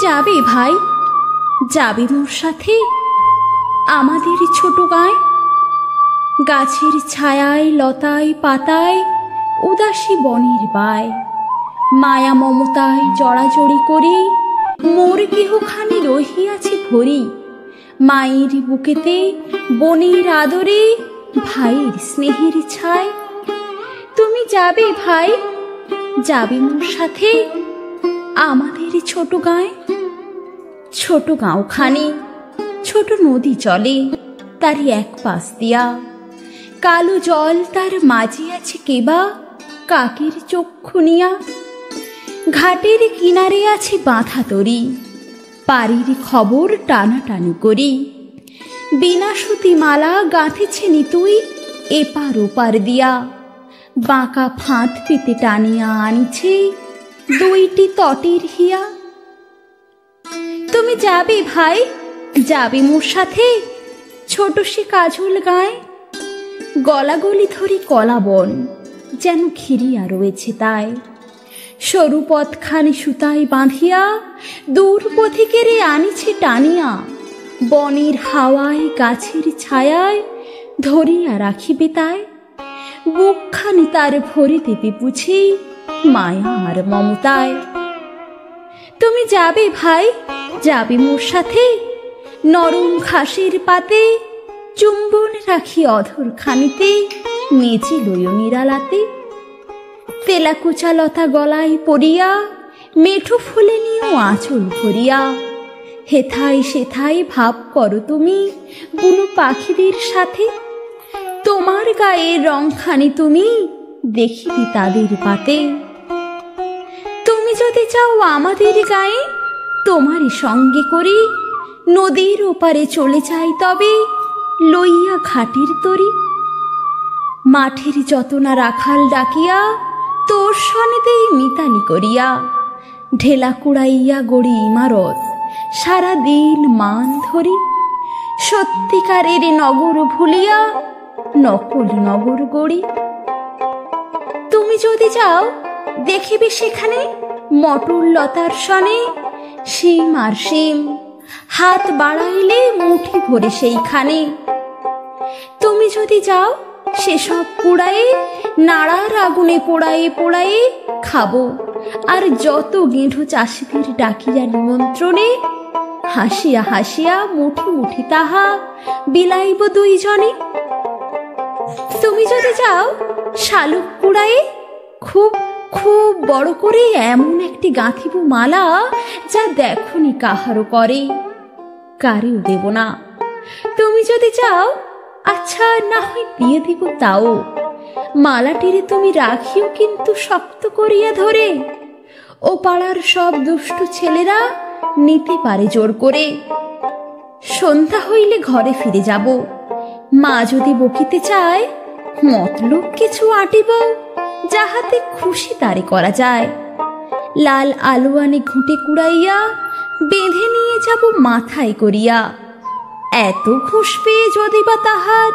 যাবে ভাই, যাবে মোর সাথে আমাদের ছোট গাঁয়ে? গাছের ছায়ায় লতায় পাতায় উদাসী বনের বায়, মায়া মমতায় জড়াজড়ি করি মোর গেহখানি রহিয়াছে ভরি। মায়ের বুকেতে বনের আদরে ভাইয়ের স্নেহের ছায়। তুমি যাবে ভাই, যাবে মোর সাথে আমাদের ছোট গাঁয়ে? ছোট গাঁওখানে ছোট নদী চলে তারই এক পাশ দিয়া, কালো জল তার মাঝে আছে কেবা কাকের চক্ষু নিয়া। ঘাটের কিনারে আছে বাঁধা তরি, পাড়ির খবর টানাটানি করি। বিনা সুতি মালা গাঁথেছে নিতুই এপার ওপার দিয়া, বাঁকা ফাঁদ পেতে টানিয়া আনিছে দুইটি তটের হিয়া। তুমি যাবে ভাই, যাবে মোর সাথে ছোট সে কাজল গাঁয়ে? গলাগলি ধরি কলা বন যেন ঘিরিয়া রয়েছে তাই, সরু পথখানি সুতায় বাঁধিয়া দূর পথিকেরে আনিছে টানিয়া। বনের হাওয়ায় গাছের ছায়ায় ধরিয়া রাখিবে তাই, বুকখানি তার ভরে দেবে বুঝি মায়া আর মমতায়। তুমি যাবে ভাই, যাবে মোর সাথে নরম ঘাসের পাতে, চুম্বন রাখি অধর খানিতে মেজে লইও নিরালাতে। তেলাকুচা লতা গলায় পড়িয়া মেঠো ফুলে নিও আঁচল ভরিয়া, হেথায় সেথায় ভাব করো তুমি বুনো পাখিদের সাথে। তোমার গায়ের রংখানি তুমি দেখিবে তাদের পাতে। তুমি যদি চাও আমাদের গায়ে, তোমারই সঙ্গে করি নদীর ওপারে চলে যাই তবে লইয়া ঘাটের তরি। মাঠের যত না রাখাল ডাকিয়া তোর সনেতেই মিতালি করিয়া, ঢেলা কুড়াইয়া গড়ি ইমারত সারা দিন মান ধরি। সত্যিকারের নগর ভুলিয়া নকল নগর গড়ি। তুমি যদি যাও দেখিবে সেখানে মটর লতার সনে শিম আর শিম, হাত বাড়াইলে মুঠি ভরে সেইখানে। তুমি যদি যাও সেসব কুড়ায়ে নাড়ার আগুনে পোড়ায়ে পোড়ায়ে খাবো, আর যত গেঁঠো চাষিদের ডাকিয়া নিমন্ত্রণে হাসিয়া হাসিয়া মুঠি মুঠি তাহা বিলাইব দুইজনে। তুমি যদি যাও শালুক কুড়ায়ে খুব খুব বড় করে এমন একটি গাঁথিব মালা, যা দেখনি কাহারও করে, কারেও দেব না। তুমি যদি যাও আচ্ছা না হয় দিয়ে দিব তাও, মালাটিরে তুমি রাখিও কিন্তু শক্ত করিয়া ধরে। ও পাড়ার সব দুষ্টু ছেলেরা নিতে পারে জোর করে। সন্ধ্যা হইলে ঘরে ফিরে যাব, মা যদি বকিতে চায় মতলব কিছু আঁটিব, যাহাতে খুশি তারে করা যায়। লাল আলুয়ানে ঘুঁটে কুড়াইয়া বেঁধে নিয়ে যাব মাথায় করিয়া। এত ঘুষ পেয়ে যদি বা তাহার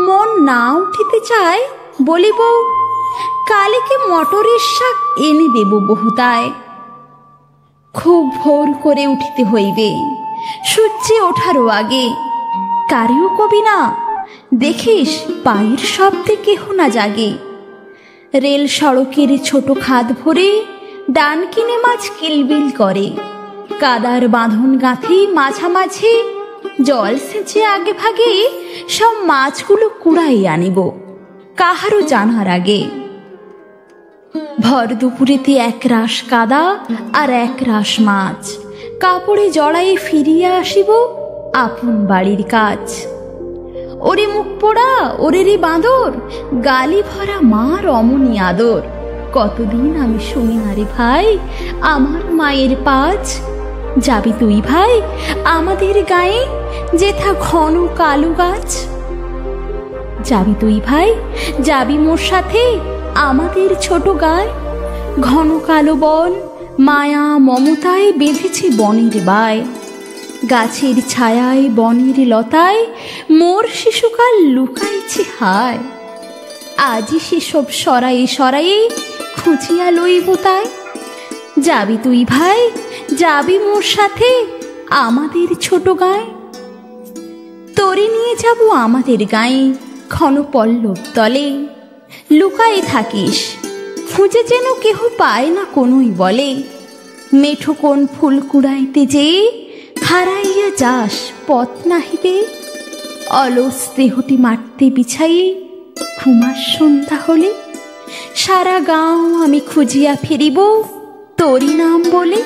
মন না উঠিতে চায়, বলিব কালীকে মটরের শাক এনে দেব বহুতায়। খুব ভোর করে উঠিতে হইবে, সূর্যে ওঠারও আগে। কারেও কবি না, দেখিস পায়ের শব্দে কেহ না জাগে। রেল সড়কের ছোট খাদ ভরে ডান কিনে মাছ কিলবিল করে, কাদার বাঁধন গাঁথি মাঝামাঝি জল সেচে আগে ভাগে সব মাছগুলো কুড়াই আনিব কাহারও জানার আগে। ভর দুপুরেতে এক রাশ কাদা আর এক রাশ মাছ, কাপড়ে জড়াই ফিরিয়া আসিব আপন বাড়ির কাজ। ওরে মুখ পোড়া, ওরে রে বাঁদর, গালি ভরা মা রমণী আদর। কতদিন আমি শুনি না রে ভাই আমার মায়ের পাজ। যাবি তুই ভাই আমাদের গায়ে যেথা ঘন কালো গাছ? যাবি তুই ভাই, যাবি মোর সাথে আমাদের ছোট গায়ে? ঘন কালো বন মায়া মমতায় বেঁধেছে বনের বায়, গাছের ছায়ায় বনের লতায় মোর শিশুকাল লুকাইছে হায়। আজি সেসব সরায়ে সরায়ে খুঁজিয়া লইব তাই। যাবি তুই ভাই, যাবি মোর সাথে আমাদের ছোট গায়ে? তোরে নিয়ে যাব আমাদের গায়ে ঘন পল্লব তলে, লুকায়ে থাকিস খুঁজে যেন কেহ পায় না কোনোই বলে। মেঠো কোন ফুল কুড়াইতে যে হারাইয়া যাস পথ নাহিবে, অলস দেহটি মারতে বিছাইয়ে ঘুমাস সন্ধ্যা হলে। সারা গাঁও আমি খুঁজিয়া ফিরিব তোরি নাম বলে।